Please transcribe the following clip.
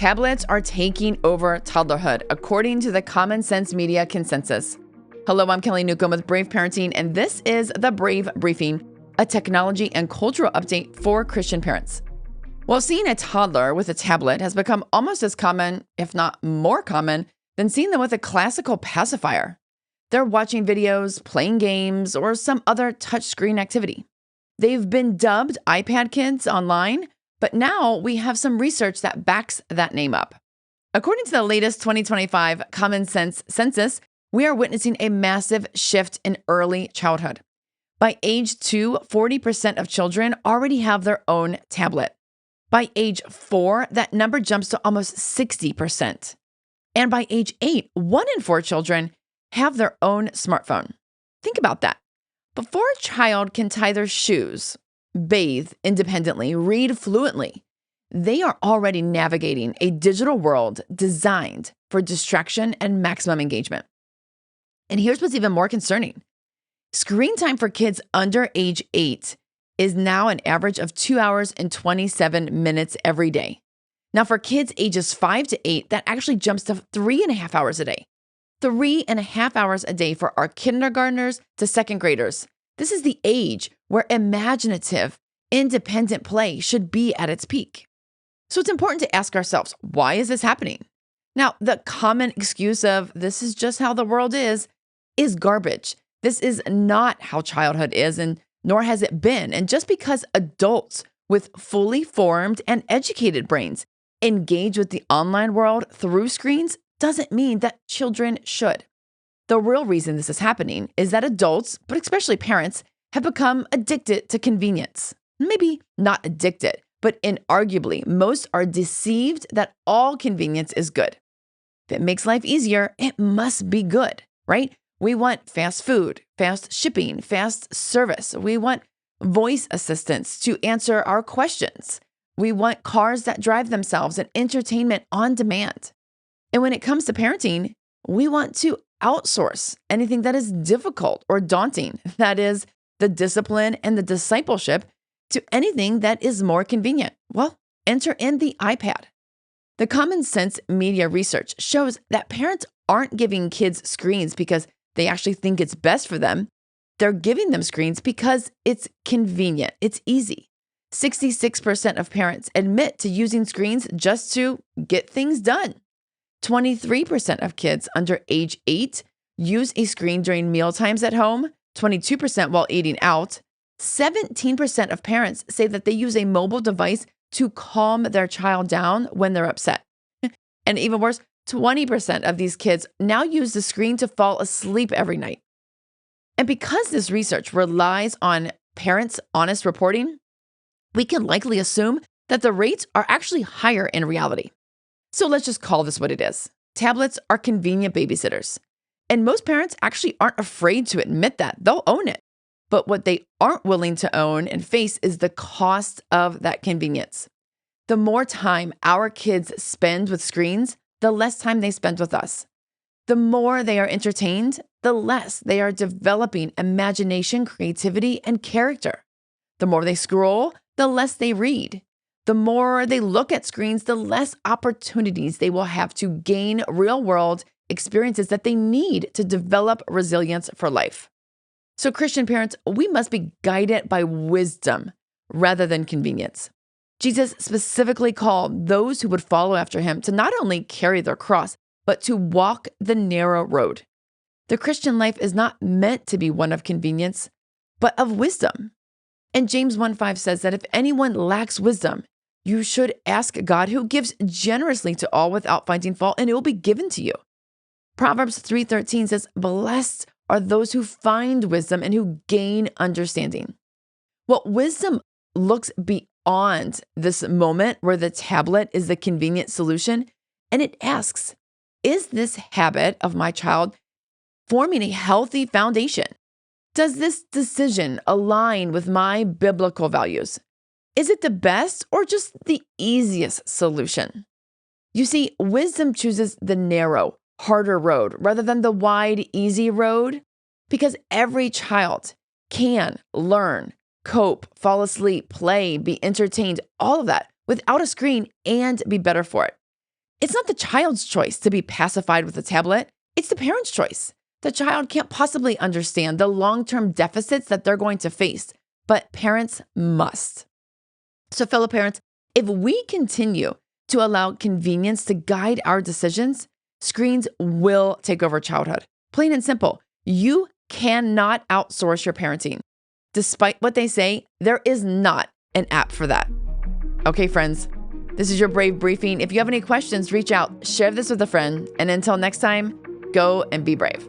tablets are taking over toddlerhood, according to the Common Sense Media consensus. Hello, I'm Kelly Newcomb with Brave Parenting, and this is the Brave Briefing, a technology and cultural update for Christian parents. Well, seeing a toddler with a tablet has become almost as common, if not more common, than seeing them with a classical pacifier. They're watching videos, playing games, or some other touchscreen activity. They've been dubbed iPad kids online, but now we have some research that backs that name up. According to the latest 2025 Common Sense census, we are witnessing a massive shift in early childhood. By age 2, 40% of children already have their own tablet. By age 4, that number jumps to almost 60%. And by age 8, 1 in 4 children have their own smartphone. Think about that. Before a child can tie their shoes, bathe independently, read fluently, they are already navigating a digital world designed for distraction and maximum engagement. And here's what's even more concerning. Screen time for kids under age 8 is now an average of 2 hours and 27 minutes every day. Now, for kids ages 5 to 8, that actually jumps to 3.5 hours a day. 3.5 hours a day for our kindergartners to second graders. This is the age where imaginative, independent play should be at its peak. So it's important to ask ourselves, why is this happening? Now, the common excuse of this is just how the world is garbage. This is not how childhood is, and nor has it been. And just because adults with fully formed and educated brains engage with the online world through screens doesn't mean that children should. The real reason this is happening is that adults, but especially parents, have become addicted to convenience. Maybe not addicted, but inarguably, most are deceived that all convenience is good. If it makes life easier, it must be good, right? We want fast food, fast shipping, fast service. We want voice assistants to answer our questions. We want cars that drive themselves and entertainment on demand. And when it comes to parenting, we want to outsource anything that is difficult or daunting, that is, the discipline and the discipleship, to anything that is more convenient. Well, enter in the iPad. The Common Sense Media research shows that parents aren't giving kids screens because they actually think it's best for them. They're giving them screens because it's convenient, it's easy. 66% of parents admit to using screens just to get things done. 23% of kids under age 8 use a screen during meal times at home, 22% while eating out. 17% of parents say that they use a mobile device to calm their child down when they're upset. And even worse, 20% of these kids now use the screen to fall asleep every night. And because this research relies on parents' honest reporting, we can likely assume that the rates are actually higher in reality. So let's just call this what it is. Tablets are convenient babysitters. And most parents actually aren't afraid to admit that. They'll own it. But what they aren't willing to own and face is the cost of that convenience. The more time our kids spend with screens, the less time they spend with us. The more they are entertained, the less they are developing imagination, creativity, and character. The more they scroll, the less they read. The more they look at screens, the less opportunities they will have to gain real-world experiences that they need to develop resilience for life. So Christian parents, we must be guided by wisdom rather than convenience. Jesus specifically called those who would follow after him to not only carry their cross, but to walk the narrow road. The Christian life is not meant to be one of convenience, but of wisdom. And James 1:5 says that if anyone lacks wisdom, you should ask God, who gives generously to all without finding fault, and it will be given to you. Proverbs 3:13 says, blessed are those who find wisdom and who gain understanding. Well, wisdom looks beyond this moment where the tablet is the convenient solution, and it asks, is this habit of my child forming a healthy foundation? Does this decision align with my biblical values? Is it the best or just the easiest solution? You see, wisdom chooses the narrow, harder road rather than the wide, easy road, because every child can learn, cope, fall asleep, play, be entertained, all of that without a screen and be better for it. It's not the child's choice to be pacified with a tablet. It's the parent's choice. The child can't possibly understand the long-term deficits that they're going to face, but parents must. So fellow parents, if we continue to allow convenience to guide our decisions, screens will take over childhood. Plain and simple. You cannot outsource your parenting. Despite what they say, there is not an app for that. Okay, friends, this is your Brave Briefing. If you have any questions, reach out, share this with a friend, and until next time, go and be brave.